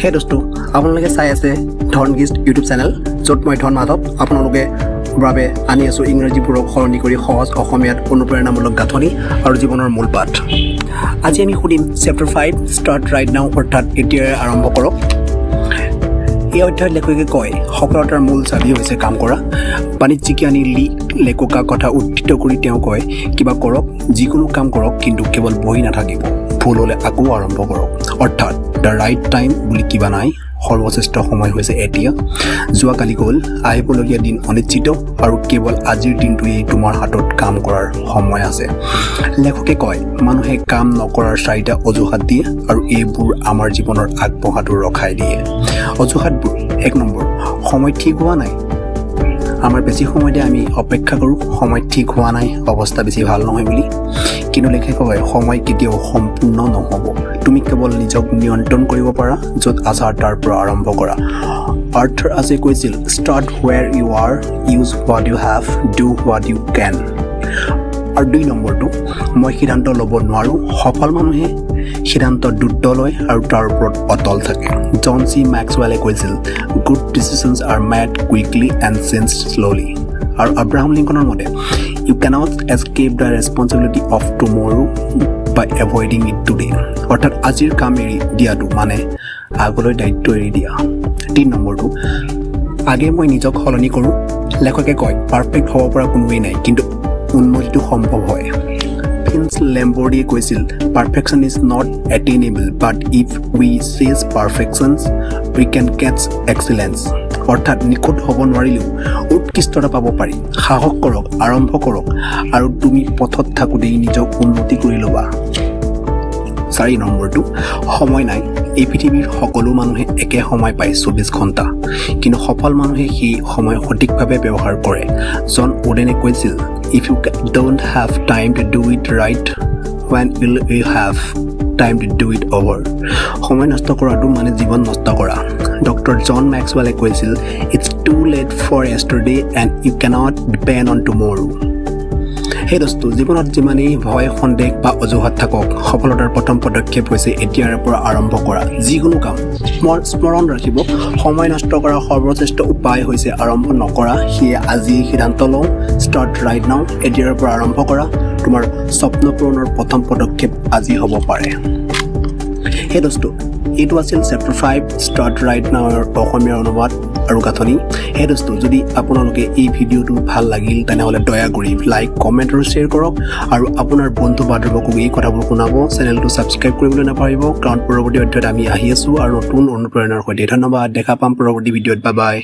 হে দোস্তো আপোনালোকে চাই আছে DhanGist ইউটিউব চেনেল য'ত মই ধন মাধৱ আপোনালোকে বাবে আনি আছোঁ ইংৰাজীবোৰক সলনি কৰি সহজ অসমীয়াত অনুপ্ৰেৰণামূলক গাঁথনি আৰু জীৱনৰ মূল পাঠ। আজি আমি সুধিম চেপ্টাৰ 5 ষ্টাৰ্ট ৰাইট নাও অৰ্থাৎ এতিয়াই আৰম্ভ কৰক। এই অধ্যায়ত লেখকে কয় সফলতাৰ মূল চাবি হৈছে কাম কৰা। বাণিজ্যিকী লেখকা কথা উদ্ধৃত কৰি তেওঁ কয় কিবা কৰক, যিকোনো কাম কৰক, কিন্তু কেৱল বহি নাথাকিব, ভুল হ'লে আকৌ আৰম্ভ কৰক। অৰ্থাৎ দ্য ৰাইট টাইম বুলি কিবা নাই, সৰ্বশ্ৰেষ্ঠ সময় হৈছে এতিয়া। যোৱাকালি গ'ল, আহিবলগীয়া দিন অনিশ্চিত আৰু কেৱল আজিৰ দিনটোৱেই তোমাৰ হাতত কাম কৰাৰ সময় আছে। লেখকে কয় মানুহে কাম নকৰাৰ 4টা অজুহাত দিয়ে আৰু এইবোৰ আমাৰ জীৱনৰ আগবঢ়াটো ৰখাই দিয়ে। অজুহাতবোৰ: 1 নম্বৰ, সময় ঠিক হোৱা নাই। আমাৰ বেছি সময়তে আমি অপেক্ষা কৰোঁ সময় ঠিক হোৱা নাই, অৱস্থা বেছি ভাল নহয় বুলি। কিন্তু লেখকে কয় সময় কেতিয়াও সম্পূৰ্ণ নহ'ব, তুমি কেৱল নিজক নিয়ন্ত্ৰণ কৰিব পাৰা, য'ত আছা তাৰ পৰা আৰম্ভ কৰা। আৰ্থৰ আছে কৈছিল start where you are, use what you have, do what you can. আৰু 2 নম্বৰটো, মই সিদ্ধান্ত ল'ব নোৱাৰোঁ। সফল মানুহে সিদ্ধান্ত দ্ৰুত লয় আৰু তাৰ ওপৰত অটল থাকে। জন চি মেক্সৱেলে কৈছিল good decisions are made quickly and change slowly. আৰু আব্ৰাহাম লিংকনৰ মতে you cannot escape the responsibility of tomorrow by avoiding it today. অৰ্থাৎ আজিৰ কাম এৰি দিয়াটো মানে আগলৈ দায়িত্ব এৰি দিয়া। 3 নম্বৰটো, আগে মই নিজক সলনি কৰোঁ। লেখকে কয় পাৰফেক্ট হ'ব পৰা কোনোৱেই নাই, কিন্তু উন্নতিটো সম্ভৱ হয়। ফিন্স লেম্বৰ্ডিয়ে কৈছিল perfection is not attainable, but if we chase perfections we can cache excellence. অৰ্থাৎ নিখুঁত হ'ব নোৱাৰিলেও উৎকৃষ্টতা পাব পাৰি। সাহস কৰক, আৰম্ভ কৰক, আৰু তুমি পথত থাকোঁতেই নিজক উন্নতি কৰি ল'বা। 4 নম্বৰটো, সময় নাই। এই পৃথিৱীৰ সকলো মানুহে একে সময় পায় 24 ঘণ্টা, কিন্তু সফল মানুহে সেই সময় সঠিকভাৱে ব্যৱহাৰ কৰে। জন ওডেনে কৈছিল if you don't have time to do it right, when will you have time to do it over? সময় নষ্ট কৰাটো মানে জীৱন নষ্ট কৰা। ডক্টৰ জন মেক্সৱেলে কৈছিল it's too late for yesterday and you cannot depend on tomorrow. সেই দোস্তো, জীৱনত যিমানেই ভয়, সন্দেহ বা অজুহাত থাকক, সফলতাৰ প্ৰথম পদক্ষেপ হৈছে এতিয়াৰ পৰা আৰম্ভ কৰা যিকোনো কাম। স্মৰণ ৰাখিব, সময় নষ্ট কৰাৰ সৰ্বশ্ৰেষ্ঠ উপায় হৈছে আৰম্ভ নকৰা। সেয়ে আজিয়ে সিদ্ধান্ত লওঁ, ষ্টাৰ্ট ৰাইট নাও, এতিয়াৰ পৰা আৰম্ভ কৰা। তোমাৰ স্বপ্ন পূৰণৰ প্ৰথম পদক্ষেপ আজি হ'ব পাৰে। সেই দোস্তো, এইটো আছিল চেপ্টাৰ 5 ষ্টাৰ্ট ৰাইট নাওৰ অসমীয়া অনুবাদ আৰু গাঁথনি। সেই দোস্তো, যদি আপোনালোকে এই ভিডিঅ'টো ভাল লাগিল তেনেহ'লে দয়া কৰি লাইক, কমেণ্ট আৰু শ্বেয়াৰ কৰক, আৰু আপোনাৰ বন্ধু বান্ধৱকো এই কথাবোৰ শুনাব। চেনেলটো ছাবস্ক্ৰাইব কৰিবলৈ নাপাহৰিব, কাৰণ পৰৱৰ্তী অধ্যায়ত আমি আহি আছোঁ আৰু নতুন অনুপ্ৰেৰণাৰ সৈতে। ধন্যবাদ, দেখা পাম পৰৱৰ্তী ভিডিঅ'ত। Bye bye.